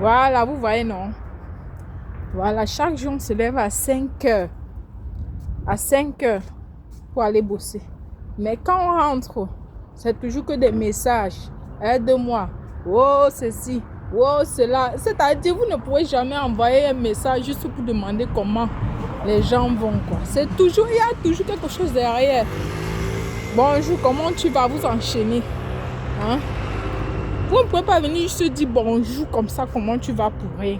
Voilà, vous voyez, non? Voilà, chaque jour, on se lève à 5 heures. À 5 heures pour aller bosser. Mais quand on rentre, c'est toujours que des messages. Aide-moi. Oh, ceci. Oh, cela. C'est-à-dire, vous ne pouvez jamais envoyer un message juste pour demander comment les gens vont, quoi. C'est toujours, il y a toujours quelque chose derrière. Bonjour, comment tu vas? Vous enchaîner. Hein? Vous ne pouvez pas venir juste dire bonjour comme ça, comment tu vas pour rien.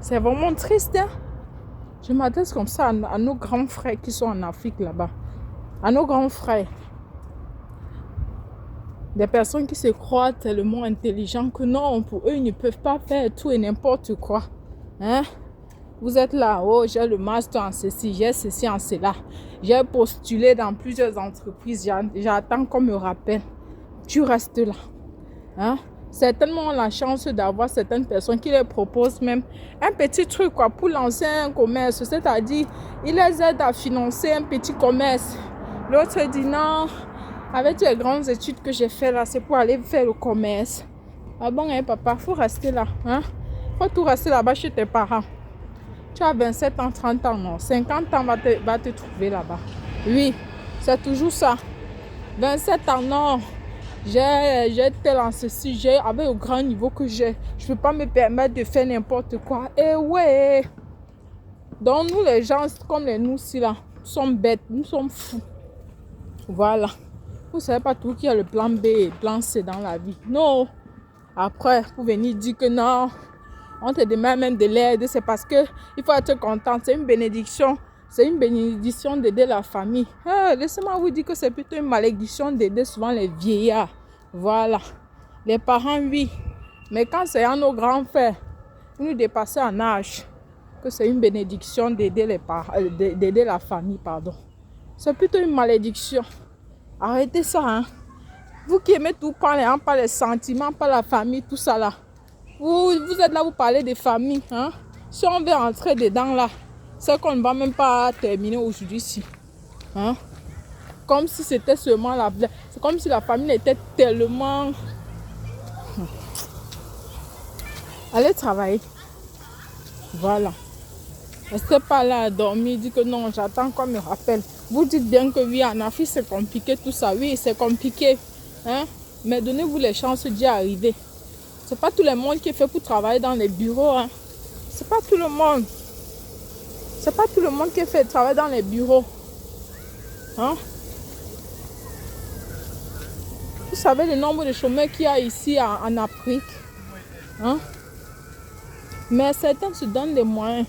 C'est vraiment triste, hein? Je m'adresse comme ça à nos grands frères qui sont en Afrique là-bas. À nos grands frères. Des personnes qui se croient tellement intelligents que non, pour eux, ils ne peuvent pas faire tout et n'importe quoi. Hein? Vous êtes là, oh, j'ai le master en ceci, j'ai ceci en cela. J'ai postulé dans plusieurs entreprises, j'attends qu'on me rappelle. Tu restes là. Hein? Certainement la chance d'avoir certaines personnes qui les proposent même un petit truc quoi, pour lancer un commerce. C'est-à-dire, ils les aident à financer un petit commerce. L'autre dit non, avec les grandes études que j'ai fait là, c'est pour aller faire le commerce. Ah bon, hein, papa, faut rester là. Hein? Faut tout rester là-bas chez tes parents. Tu as 27 ans, 30 ans, non. 50 ans va te trouver là-bas. Oui, c'est toujours ça. 27 ans, non. J'ai tel en ceci, j'ai avec le grand niveau que j'ai. Je ne peux pas me permettre de faire n'importe quoi. Et ouais. Donc nous les gens comme les nous ici là, nous sommes bêtes, nous sommes fous. Voilà. Vous ne savez pas tout qu'il y a le plan B et le plan C dans la vie. Non. Après, pour venir dire que non, on te demande même de l'aide, c'est parce que il faut être content. C'est une bénédiction. C'est une bénédiction d'aider la famille. Laissez-moi vous dire que c'est plutôt une malédiction d'aider souvent les vieillards. Voilà. Les parents, oui. Mais quand c'est à nos grands frères, nous dépasser en âge, que c'est une bénédiction d'aider les parents, d'aider la famille, pardon. C'est plutôt une malédiction. Arrêtez ça, hein. Vous qui aimez tout prendre, pas les sentiments, pas la famille, tout ça là. Vous êtes là, vous parlez de famille, hein. Si on veut entrer dedans là, c'est qu'on ne va même pas terminer aujourd'hui ici. Hein? Comme si c'était seulement la... C'est comme si la famille était tellement... Allez travailler. Voilà. Restez pas là à dormir, dites que non, j'attends qu'on me rappelle. Vous dites bien que oui, en Afrique c'est compliqué tout ça. Oui, c'est compliqué. Hein? Mais donnez-vous les chances d'y arriver. C'est pas tout le monde qui est fait pour travailler dans les bureaux. Hein? C'est pas tout le monde. C'est pas tout le monde qui est fait travailler dans les bureaux. Hein? Vous savez le nombre de chômeurs qu'il y a ici en Afrique. Hein? Mais certains se donnent les moyens.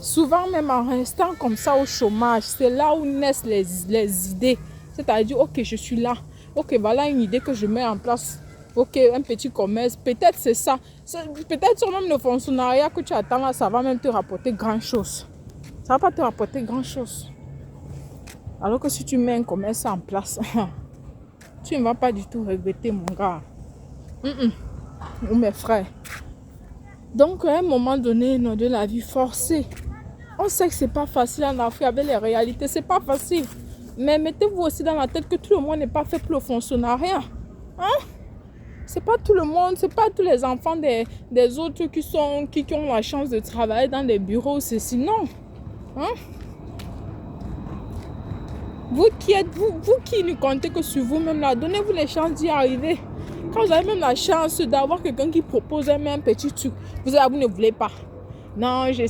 Souvent même en restant comme ça au chômage, c'est là où naissent les idées. C'est-à-dire, ok, je suis là. Ok, voilà une idée que je mets en place. Ok, un petit commerce. Peut-être c'est ça. Peut-être sur même le fonctionnariat que tu attends là, ça va même te rapporter grand-chose. Ça va pas te rapporter grand-chose. Alors que si tu mets un commerce en place, tu ne vas pas du tout regretter, mon gars. Ou mes frères. Donc, à un moment donné de la vie forcée, on sait que c'est pas facile en Afrique avec les réalités, c'est pas facile. Mais mettez-vous aussi dans la tête que tout le monde n'est pas fait pour le fonctionnariat. Hein? C'est pas tout le monde, c'est pas tous les enfants des autres qui ont la chance de travailler dans des bureaux, c'est sinon. Hein? Vous qui ne comptez que sur vous-même là, donnez-vous les chances d'y arriver. Quand vous avez même la chance d'avoir quelqu'un qui propose même un petit truc, vous ne voulez pas. Non, je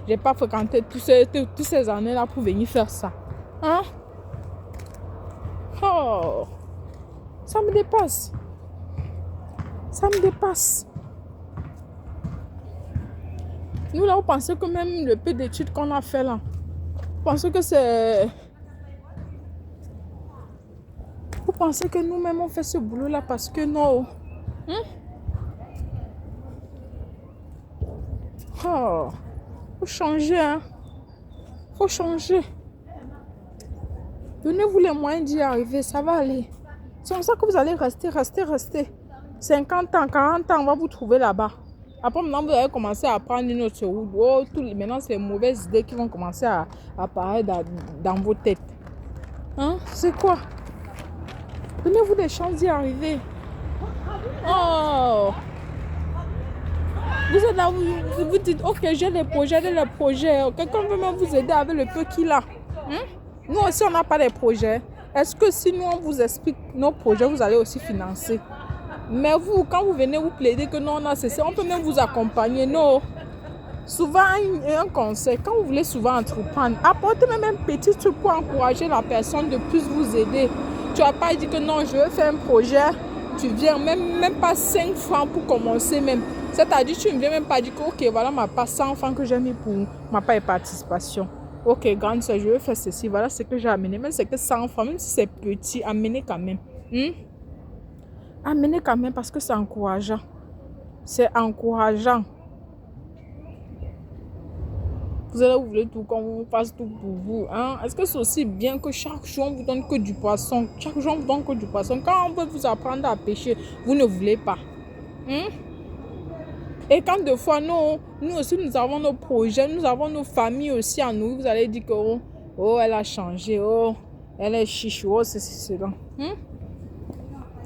n'ai pas fréquenté toutes ces années-là pour venir faire ça. Hein? Oh, ça me dépasse. Ça me dépasse. Nous là, on pensait que même le peu d'études qu'on a fait là, on pensait que c'est... Vous pensez que nous-mêmes on fait ce boulot-là parce que non. Hein? Oh, faut changer, hein. Faut changer. Donnez-vous les moyens d'y arriver, ça va aller. C'est comme ça que vous allez rester. 50 ans, 40 ans, on va vous trouver là-bas. Après, maintenant, vous allez commencer à prendre une autre route. Oh, maintenant, c'est les mauvaises idées qui vont commencer à apparaître dans vos têtes. Hein? C'est quoi? Donnez-vous des chances d'y arriver. Oh! êtes là, vous dites, ok, j'ai les projets. Quelqu'un veut même vous aider avec le peu qu'il a. Nous aussi, on n'a pas des projets. Est-ce que si nous, on vous explique nos projets, vous allez aussi financer? Mais vous, quand vous venez vous plaider que non, on a cessé, on peut même vous accompagner. Non. Souvent, un conseil, quand vous voulez souvent entreprendre, apportez même un petit truc pour encourager la personne de plus vous aider. Tu vas pas dire que non, je veux faire un projet, tu viens, même pas 5 francs pour commencer même. C'est-à-dire, tu ne viens même pas dire que, ok, voilà ma part 100 francs que j'ai mis pour ma part de participation. Ok, grande soeur, je veux faire ceci, voilà ce que j'ai amené. Même c'est que 100 francs, même si c'est petit, amenez quand même. Amenez quand même parce que c'est encourageant. C'est encourageant. Vous voulez tout qu'on fasse tout pour vous. Hein? Est-ce que c'est aussi bien que chaque jour on vous donne que du poisson? Chaque jour on vous donne que du poisson. Quand on veut vous apprendre à pêcher, vous ne voulez pas. Et quand des fois, nous aussi, nous avons nos projets, nous avons nos familles aussi à nous. Vous allez dire que, oh elle a changé, oh, elle est chiche, oh, c'est cela.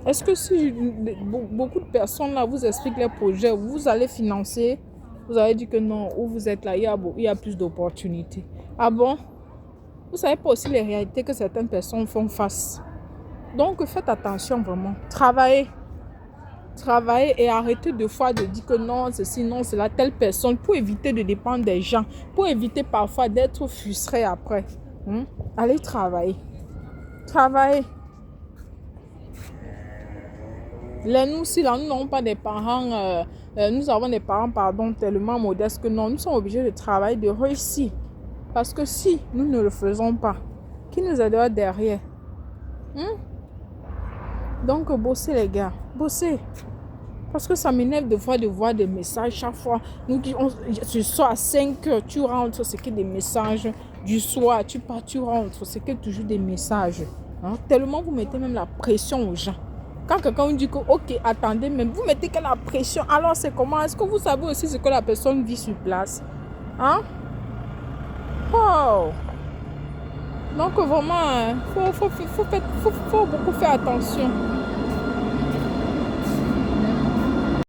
Est-ce que si beaucoup de personnes là vous expliquent les projets, vous allez financer? Vous allez dire que non, où vous êtes là, il y a plus d'opportunités. Ah bon? Vous savez pas aussi les réalités que certaines personnes font face. Donc, faites attention vraiment. Travaillez et arrêtez de fois de dire que non, ceci, non, c'est la telle personne pour éviter de dépendre des gens, pour éviter parfois d'être frustré après. Allez travailler. Travaillez. Nous, si là, nous n'avons pas des parents, nous avons des parents, tellement modestes que non, nous sommes obligés de travailler, de réussir. Parce que si nous ne le faisons pas, qui nous aidera derrière? Donc, bossez les gars, bossez. Parce que ça m'énerve de voir des messages chaque fois. Nous disons, ce soir à 5 heures, tu rentres, c'est que des messages. Du soir, tu pars, tu rentres, c'est que toujours des messages. Tellement vous mettez même la pression aux gens. Quand quelqu'un vous dit que, ok, attendez, même vous mettez que la pression. Alors, c'est comment? Est-ce que vous savez aussi ce que la personne vit sur place? Oh! Donc, vraiment, faut beaucoup faire attention.